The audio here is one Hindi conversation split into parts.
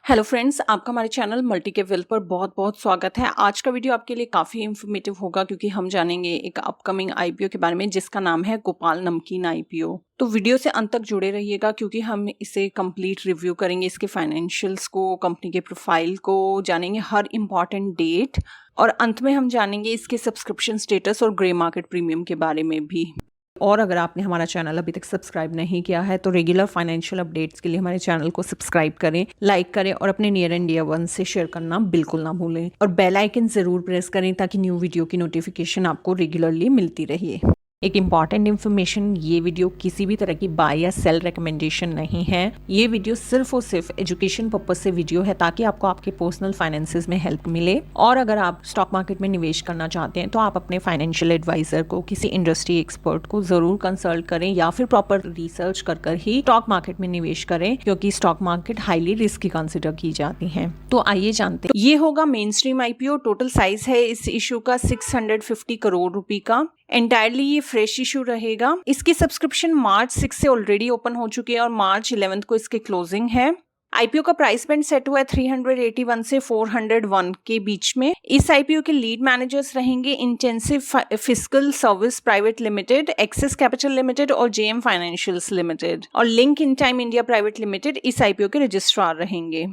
हेलो फ्रेंड्स, आपका हमारे चैनल मल्टी कैप वेल्थ पर बहुत बहुत स्वागत है। आज का वीडियो आपके लिए काफ़ी इन्फॉर्मेटिव होगा क्योंकि हम जानेंगे एक अपकमिंग आईपीओ के बारे में जिसका नाम है गोपाल नमकीन आईपीओ। तो वीडियो से अंत तक जुड़े रहिएगा क्योंकि हम इसे कंप्लीट रिव्यू करेंगे, इसके फाइनेंशियल्स को, कंपनी के प्रोफाइल को जानेंगे, हर इंपॉर्टेंट डेट, और अंत में हम जानेंगे इसके सब्सक्रिप्शन स्टेटस और ग्रे मार्केट प्रीमियम के बारे में भी। और अगर आपने हमारा चैनल अभी तक सब्सक्राइब नहीं किया है तो रेगुलर फाइनेंशियल अपडेट्स के लिए हमारे चैनल को सब्सक्राइब करें, लाइक करें और अपने नियर एंड डियर वन से शेयर करना बिल्कुल ना भूलें। और बेल आइकन जरूर प्रेस करें ताकि न्यू वीडियो की नोटिफिकेशन आपको रेगुलरली मिलती रहे। एक इम्पॉर्टेंट इन्फॉर्मेशन, ये वीडियो किसी भी तरह की बाय या सेल रिकमेंडेशन नहीं है। ये वीडियो सिर्फ और सिर्फ एजुकेशन पर्पज से वीडियो है ताकि आपको आपके पर्सनल फाइनेंसेस में हेल्प मिले। और अगर आप स्टॉक मार्केट में निवेश करना चाहते हैं तो आप अपने फाइनेंशियल एडवाइजर को, किसी इंडस्ट्री एक्सपर्ट को जरूर कंसल्ट करें या फिर प्रॉपर रिसर्च कर ही स्टॉक मार्केट में निवेश करें क्योंकि stock market highly risky consider की जाती है। तो आइए जानते हैं। ये होगा main stream IPO. Total size है इस इशू का 650 करोड़ रुपए का। एंटायरली ये फ्रेश इशू रहेगा। इसकी सब्सक्रिप्शन मार्च 6 से ऑलरेडी ओपन हो चुकी है और मार्च 11 को इसके क्लोजिंग है। आईपीओ का प्राइस बैंड सेट हुआ है 381 से 401 के बीच में। इस आईपीओ के लीड मैनेजर्स रहेंगे intensive fiscal service private limited, axis capital limited और जेएम फाइनेंशियल्स लिमिटेड, और link in time India private limited इस आईपीओ के रजिस्ट्रार रहेंगे।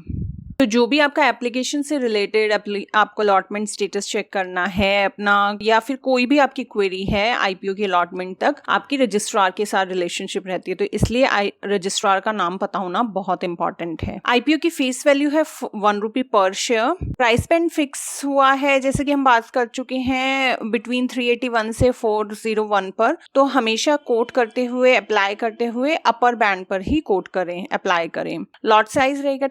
तो जो भी आपका एप्लीकेशन से रिलेटेड आपको अलॉटमेंट स्टेटस चेक करना है अपना, या फिर कोई भी आपकी क्वेरी है आईपीओ के अलॉटमेंट तक, आपकी रजिस्ट्रार के साथ रिलेशनशिप रहती है। तो इसलिए रजिस्ट्रार का नाम पता होना बहुत इंपॉर्टेंट है। आईपीओ की फेस वैल्यू है 1 रुपी पर शेयर। प्राइस बैंड फिक्स हुआ है, जैसे कि हम बात कर चुके हैं, बिटवीन 381 से 401 पर। तो हमेशा कोट करते हुए, अप्लाई करते हुए अपर बैंड पर ही कोट करें, अप्लाई करें। लॉट साइज रहेगा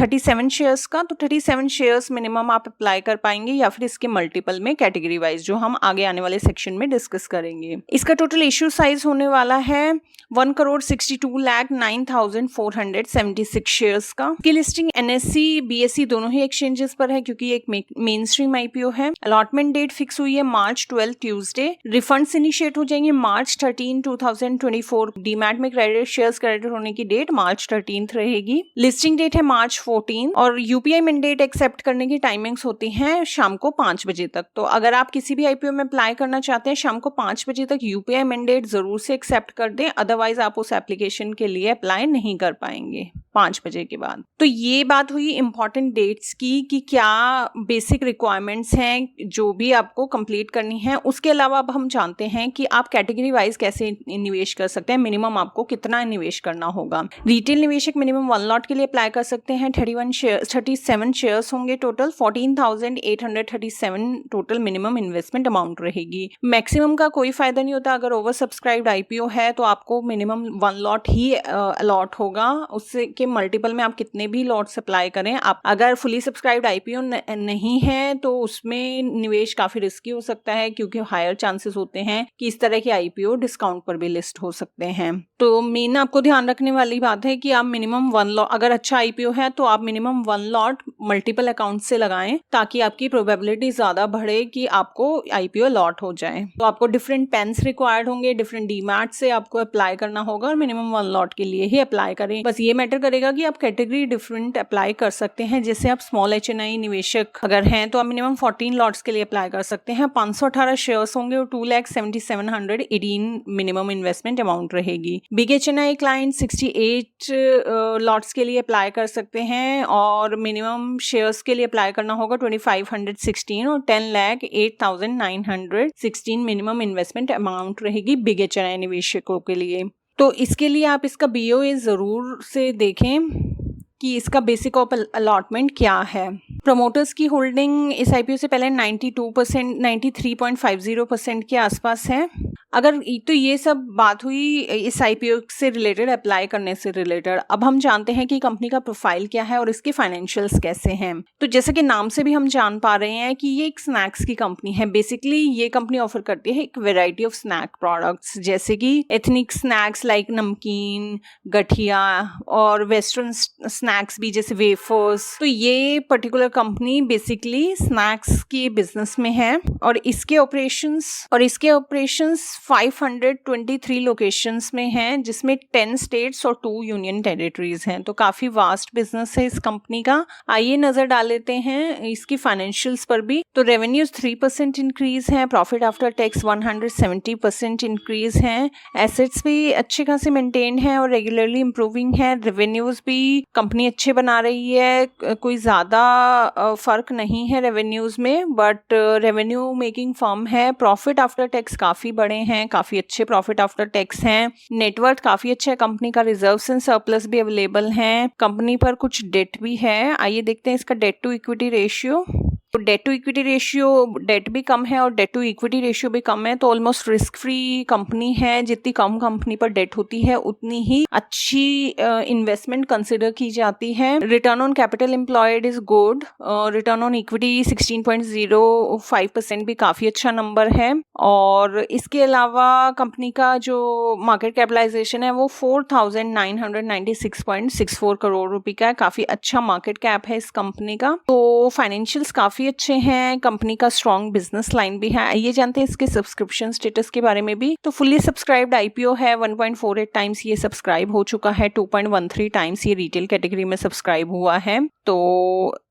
37 शेयर्स का। तो 37 शेयर्स मिनिमम आप अप्लाई कर पाएंगे या फिर इसके मल्टीपल में कैटेगरी वाइज, जो हम आगे आने वाले सेक्शन में डिस्कस करेंगे। इसका टोटल इश्यू साइज होने वाला है 1,62,09,476 शेयर्स का। की लिस्टिंग एनएससी बीएसई दोनों ही एक्सचेंजेस पर है क्योंकि एक मेन स्ट्रीम आईपीओ है। अलॉटमेंट डेट फिक्स हुई है मार्च 12 ट्यूसडे। रिफंड्स इनिशिएट हो जाएंगे मार्च 13, 2024। डीमैट में क्रेडिट शेयर्स क्रेडिट होने की डेट मार्च 13 रहेगी। लिस्टिंग डेट है मार्च 14 और यूपीआई मैंडेट एक्सेप्ट करने की टाइमिंग्स होती हैं शाम को 5 बजे तक। तो अगर आप किसी भी आईपीओ में अप्लाई करना चाहते हैं शाम को 5 बजे तक यूपीआई मैंडेट जरूर से एक्सेप्ट कर दें, अदरवाइज आप उस एप्लीकेशन के लिए अप्लाई नहीं कर पाएंगे 5 बजे के बाद। तो ये बात हुई इंपॉर्टेंट डेट्स की कि क्या बेसिक रिक्वायरमेंट्स हैं जो भी आपको कंप्लीट करनी है। उसके अलावा अब हम जानते हैं कि आप कैटेगरी वाइज कैसे निवेश कर सकते हैं, मिनिमम आपको कितना निवेश करना होगा। रिटेल निवेशक मिनिमम 1 लॉट के लिए अप्लाई कर सकते हैं। 37 शेयर्स होंगे total. 14,837 total minimum investment amount रहेगी। मैक्सिमम का कोई फायदा नहीं होता। अगर ओवर सब्सक्राइब्ड आईपीओ है तो आपको मिनिमम 1 लॉट ही अलॉट होगा। उससे के मल्टीपल में आप कितने भी लॉट्स अप्लाई करें, आप अगर फुली सब्सक्राइब्ड आईपीओ नहीं है तो उसमें निवेश काफी रिस्की हो सकता है क्योंकि हायर चांसेस होते हैं कि इस तरह के आईपीओ डिस्काउंट पर भी लिस्ट हो सकते हैं। तो मेन आपको ध्यान रखने वाली बात है कि आप मिनिमम 1 लॉट, अगर अच्छा आईपीओ है तो आप मिनिमम 1 लॉट मल्टीपल अकाउंट से लगाएं ताकि आपकी प्रोबेबिलिटी ज्यादा बढ़े कि आपको आईपीओ लॉट हो जाए। तो आपको डिफरेंट पेन्स रिक्वायर्ड होंगे, डिफरेंट डीमैट से आपको अप्लाई करना होगा और मिनिमम 1 लॉट के लिए ही अप्लाई करें। बस ये मैटर करेगा कि आप कैटेगरी डिफरेंट अप्लाई कर सकते हैं। जैसे आप स्मॉल एचएनआई निवेशक अगर हैं तो आप मिनिमम 14 लॉट्स के लिए अप्लाई कर सकते हैं। 518 शेयर्स होंगे और 2,77,118 मिनिमम इन्वेस्टमेंट अमाउंट रहेगी। बिग एचएनआई क्लाइंट 68 लॉट्स के लिए अप्लाई कर सकते हैं और मिनिमम शेयर्स के लिए अप्लाई करना होगा 2,516 और 10,08,916 मिनिमम इन्वेस्टमेंट अमाउंट रहेगी बिग एचएनआई निवेशकों के लिए। तो इसके लिए आप इसका बीओए जरूर से देखें कि इसका बेसिक ऑफ अलॉटमेंट क्या है। प्रमोटर्स की होल्डिंग इस आईपीओ से पहले 92%, 93.50% के आसपास है। अगर तो ये सब बात हुई इस आईपीओ से रिलेटेड, अप्लाई करने से रिलेटेड। अब हम जानते हैं कि कंपनी का प्रोफाइल क्या है और इसके फाइनेंशियल्स कैसे हैं। तो जैसे कि नाम से भी हम जान पा रहे हैं कि ये एक स्नैक्स की कंपनी है। बेसिकली ये कंपनी ऑफर करती है एक वैरायटी ऑफ स्नैक प्रोडक्ट्स, जैसे कि एथनिक स्नैक्स लाइक नमकीन, गठिया, और वेस्टर्न स्नैक्स भी जैसे वेफर्स। तो ये पर्टिकुलर कंपनी बेसिकली स्नैक्स की बिजनेस में है और इसके ऑपरेशंस 523 लोकेशंस में है, जिसमें 10 स्टेट्स और 2 यूनियन टेरिटरीज हैं। तो काफ़ी वास्ट बिजनेस है इस कंपनी का। आइए नज़र डाल लेते हैं इसकी फाइनेंशियल्स पर भी। तो रेवेन्यूज 3% इंक्रीज है, प्रॉफिट आफ्टर टैक्स 170% इंक्रीज है, एसेट्स भी अच्छे खासे मेंटेन है और रेगुलरली इंप्रूविंग है, रेवेन्यूज भी कंपनी अच्छे बना रही है, कोई ज़्यादा फर्क नहीं है रेवेन्यूज में, बट रेवेन्यू मेकिंग फर्म है। प्रॉफिट आफ्टर टैक्स काफ़ी बड़े हैं, काफ़ी अच्छे प्रॉफिट आफ्टर टैक्स हैं, नेटवर्थ काफ़ी अच्छा है कंपनी का, रिजर्व्स एंड सरप्लस भी अवेलेबल हैं, कंपनी पर कुछ डेट भी है। आइए देखते हैं इसका डेट टू इक्विटी रेशियो। तो debt to equity ratio, debt भी कम है और डेट टू इक्विटी रेशियो भी कम है, तो ऑलमोस्ट रिस्क फ्री कंपनी है। जितनी कम कंपनी पर डेट होती है उतनी ही अच्छी इन्वेस्टमेंट कंसिडर की जाती है। Return on capital employed is good, return on equity 16.05% भी काफ़ी अच्छा नंबर है। और इसके अलावा कंपनी का जो मार्केट कैपिटलाइजेशन है वो 4,996.64 करोड़ रुपए का है, काफ़ी अच्छा मार्केट कैप है इस कंपनी का। तो फाइनेंशियल्स काफ़ी अच्छे हैं, कंपनी का स्ट्रॉन्ग बिजनेस लाइन भी है। ये जानते हैं इसके सब्सक्रिप्शन स्टेटस के बारे में भी। तो फुली सब्सक्राइब्ड आईपीओ है, 1.48 टाइम्स ये सब्सक्राइब हो चुका है, 2.13 टाइम्स ये रिटेल कैटेगरी में सब्सक्राइब हुआ है। तो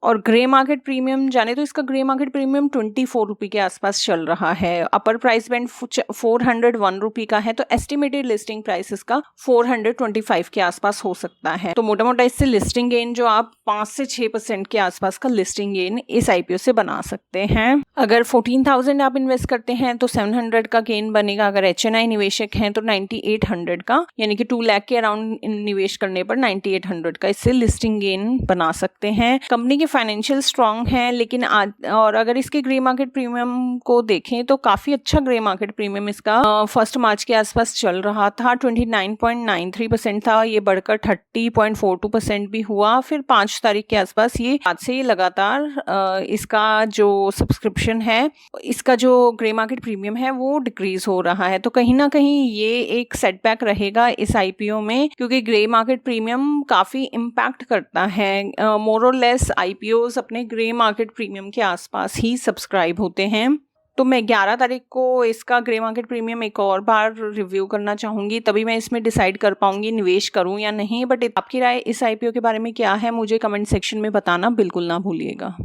और ग्रे मार्केट प्रीमियम जाने तो इसका ग्रे मार्केट प्रीमियम 24 रुपये के आसपास चल रहा है, अपर प्राइस बैंड 401 रुपये का है, तो एस्टिमेटेड लिस्टिंग प्राइस इसका 425 के आसपास हो सकता है। तो मोटा मोटा इससे लिस्टिंग गेन जो आप 5 से 6% के आसपास का लिस्टिंग गेन इस आईपीओ से बना सकते हैं। अगर 14,000 आप इन्वेस्ट करते हैं तो 700 का गेन बनेगा, अगर HNI निवेशक हैं तो 9800 का, यानी कि 2 लाख के अराउंड निवेश करने पर 9800 का इससे लिस्टिंग गेन बना सकते हैं। कंपनी के फाइनेंशियल स्ट्रांग हैं, लेकिन और अगर इसके ग्रे मार्केट प्रीमियम को देखें तो काफी अच्छा ग्रे मार्केट प्रीमियम इसका 1 मार्च के आसपास चल रहा था, 29.93% था, ये बढ़कर 30.42% भी हुआ। फिर 5 तारीख के आसपास ये आज से लगातार इसका जो सब्सक्रिप्शन है, इसका जो ग्रे मार्केट प्रीमियम है वो डिक्रीज हो रहा है। तो कहीं ना कहीं ये एक सेटबैक रहेगा इस आईपीओ में, क्योंकि ग्रे मार्केट प्रीमियम काफी इम्पैक्ट करता है। मोर और लेस आईपीओज अपने ग्रे मार्केट प्रीमियम के आसपास ही सब्सक्राइब होते हैं। तो मैं 11 तारीख को इसका ग्रे मार्केट प्रीमियम एक और बार रिव्यू करना चाहूँगी, तभी मैं इसमें डिसाइड कर पाऊंगी निवेश करूँ या नहीं। बट आपकी राय इस आईपीओ के बारे में क्या है, मुझे कमेंट सेक्शन में बताना बिल्कुल ना भूलिएगा।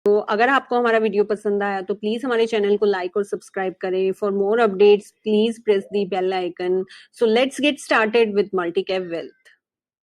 तो अगर आपको हमारा वीडियो पसंद आया तो प्लीज हमारे चैनल को लाइक और सब्सक्राइब करें। For more updates please press the bell icon. So let's get started with Multicap wealth.